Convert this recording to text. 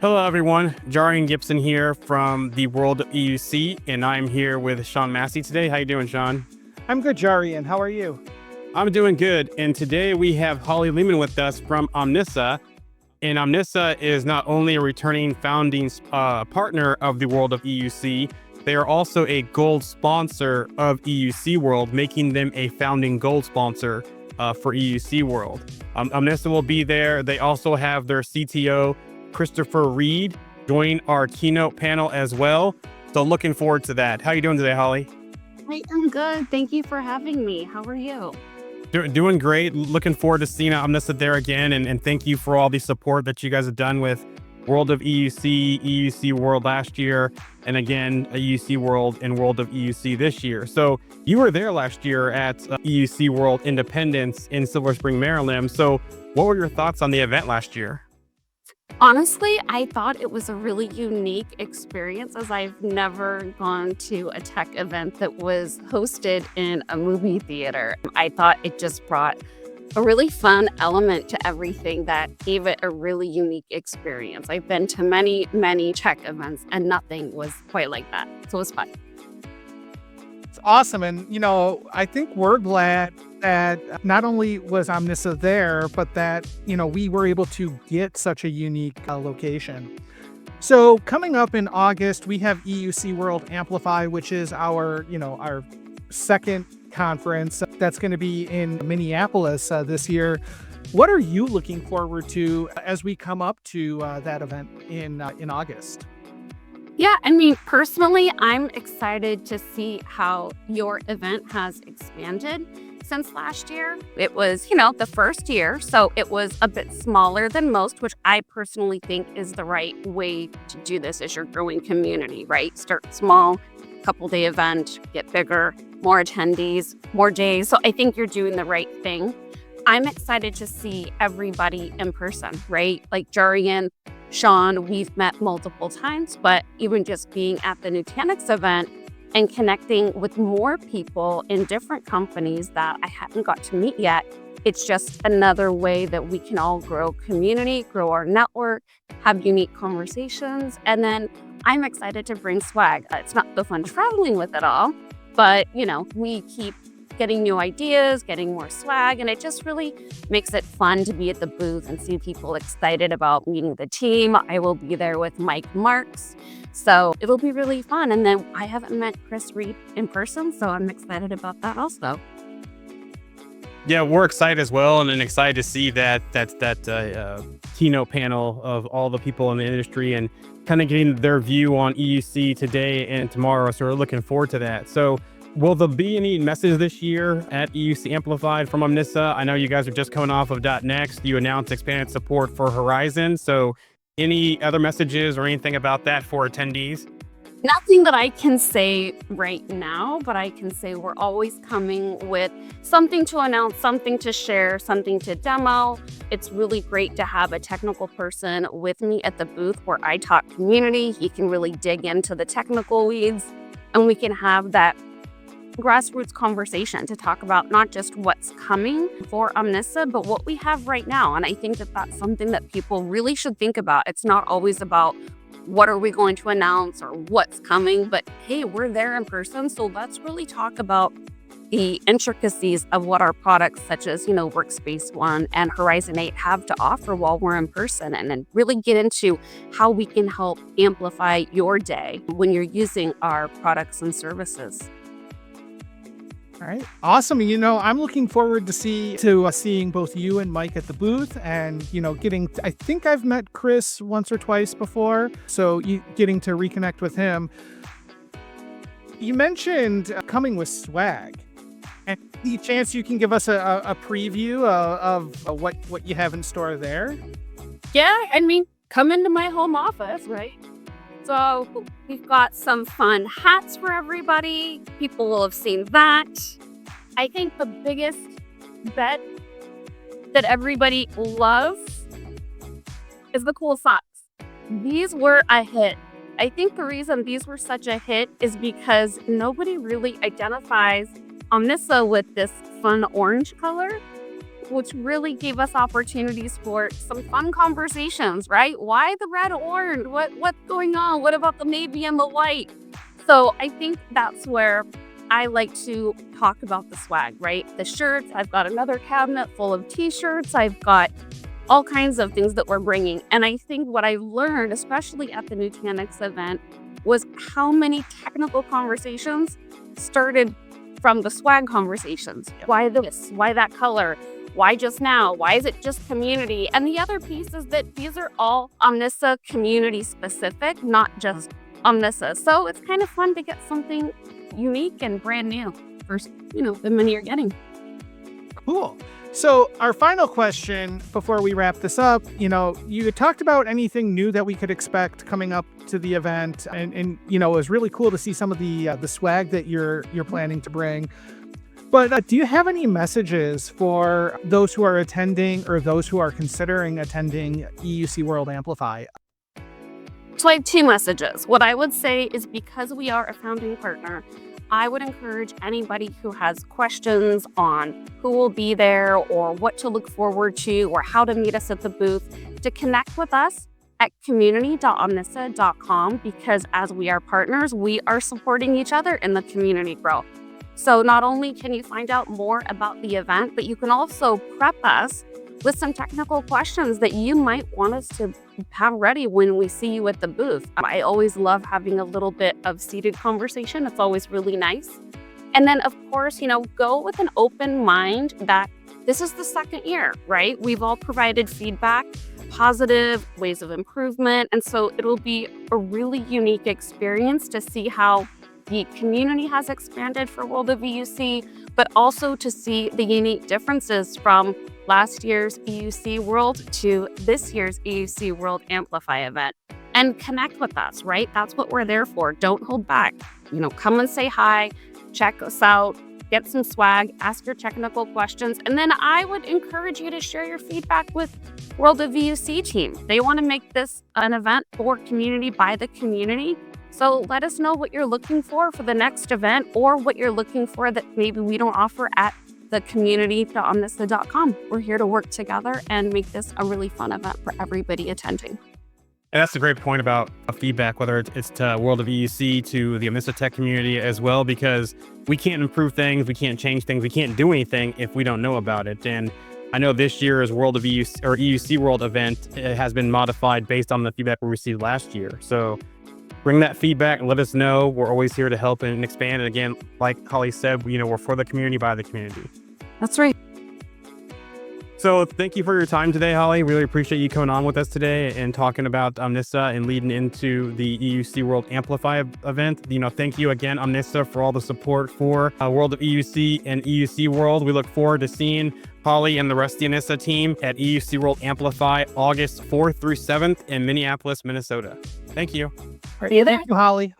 Hello, everyone. Jarian Gibson here from the World EUC, and I'm here with Sean Massey today. How you doing, Sean? I'm good, Jarian. How are you? I'm doing good. And today we have Holly Lehman with us from Omnissa. And Omnissa is not only a returning founding partner of the World of EUC, they are also a gold sponsor of EUC World, making them a founding gold sponsor for EUC World. Omnissa will be there. They also have their CTO, Christopher Reed, join our keynote panel as well. So looking forward to that. How are you doing today, Holly? I am good. Thank you for having me. How are you? Doing great. Looking forward to seeing Omnissa there again. And thank you for all the support that you guys have done with World of EUC, EUC World last year, and again, EUC World and World of EUC this year. So you were there last year at EUC World Independence in Silver Spring, Maryland. So what were your thoughts on the event last year? Honestly, I thought it was a really unique experience as I've never gone to a tech event that was hosted in a movie theater. I thought it just brought a really fun element to everything that gave it a really unique experience. I've been to many, many tech events and nothing was quite like that. So it was fun. It's awesome. And, I think we're glad that not only was Omnissa there, but that, we were able to get such a unique location. So coming up in August, we have EUC World Amplify, which is our second conference that's going to be in Minneapolis this year. What are you looking forward to as we come up to that event in August? Yeah, personally, I'm excited to see how your event has expanded since last year. It was, the first year, so it was a bit smaller than most, which I personally think is the right way to do this as your growing community, right? Start small, couple-day event, get bigger, more attendees, more days. So I think you're doing the right thing. I'm excited to see everybody in person, right? Like Jarian, Sean, we've met multiple times, but even just being at the Nutanix event and connecting with more people in different companies that I haven't got to meet yet, it's just another way that we can all grow community, grow our network, have unique conversations. And then I'm excited to bring swag. It's not so fun traveling with it all, but we keep getting new ideas, getting more swag, and it just really makes it fun to be at the booth and see people excited about meeting the team. I will be there with Mike Marks, so it'll be really fun. And then I haven't met Chris Reed in person, so I'm excited about that also. Yeah, we're excited as well, and excited to see that keynote panel of all the people in the industry and kind of getting their view on EUC today and tomorrow. So we're looking forward to that. So will there be any messages this year at EUC Amplified from Omnissa? I know you guys are just coming off of .next. You announced expanded support for Horizon. So any other messages or anything about that for attendees? Nothing that I can say right now, but I can say we're always coming with something to announce, something to share, something to demo. It's really great to have a technical person with me at the booth where I talk community. He can really dig into the technical weeds, and we can have that grassroots conversation to talk about not just what's coming for Omnissa, but what we have right now. And I think that that's something that people really should think about. It's not always about what are we going to announce or what's coming, but hey, we're there in person. So let's really talk about the intricacies of what our products such as, Workspace ONE and Horizon 8 have to offer while we're in person, and then really get into how we can help amplify your day when you're using our products and services. All right. Awesome. I'm looking forward to seeing both you and Mike at the booth and, I think I've met Chris once or twice before. So getting to reconnect with him. You mentioned coming with swag. And any chance you can give us a preview of what you have in store there? Yeah. Come into my home office, right? So we've got some fun hats for everybody. People will have seen that. I think the biggest bet that everybody loves is the cool socks. These were a hit. I think the reason these were such a hit is because nobody really identifies Omnissa with this fun orange color. which really gave us opportunities for some fun conversations, right? Why the red orange? What's going on? What about the navy and the white? So I think that's where I like to talk about the swag, right? The shirts, I've got another cabinet full of t-shirts. I've got all kinds of things that we're bringing. And I think what I learned, especially at the Nutanix event, was how many technical conversations started from the swag conversations. Why this? Why that color? Why just now? Why is it just community? And the other piece is that these are all Omnissa community specific, not just Omnissa. So it's kind of fun to get something unique and brand new for, the many you're getting. Cool. So our final question before we wrap this up, you talked about anything new that we could expect coming up to the event, and it was really cool to see some of the swag that you're planning to bring. But do you have any messages for those who are attending or those who are considering attending EUC World Amplify? So I have two messages. What I would say is, because we are a founding partner, I would encourage anybody who has questions on who will be there or what to look forward to or how to meet us at the booth to connect with us at community.omnissa.com, because as we are partners, we are supporting each other in the community growth. So not only can you find out more about the event, but you can also prep us with some technical questions that you might want us to have ready when we see you at the booth. I always love having a little bit of seated conversation. It's always really nice. And then, of course, go with an open mind that this is the second year, right? We've all provided feedback, positive ways of improvement. And so it'll be a really unique experience to see how the community has expanded for World of EUC, but also to see the unique differences from last year's EUC World to this year's EUC World Amplify event. And connect with us, right? That's what we're there for. Don't hold back. Come and say hi, check us out, get some swag, ask your technical questions. And then I would encourage you to share your feedback with World of EUC team. They want to make this an event for community by the community. So let us know what you're looking for the next event, or what you're looking for that maybe we don't offer at the community.omnissa.com. We're here to work together and make this a really fun event for everybody attending. And that's a great point about feedback, whether it's to World of EUC, to the Omnissa Tech community as well, because we can't improve things, we can't change things, we can't do anything if we don't know about it. And I know this year's World of EUC or EUC World event has been modified based on the feedback we received last year. So bring that feedback and let us know. We're always here to help and expand. And again, like Holly said, we're for the community by the community. That's right. So thank you for your time today, Holly. Really appreciate you coming on with us today and talking about Omnissa and leading into the EUC World Amplify event. Thank you again, Omnissa, for all the support for World of EUC and EUC World. We look forward to seeing Holly and the rest of the Omnissa team at EUC World Amplify August 4th through 7th in Minneapolis, Minnesota. Thank you. All right, thank you, Holly.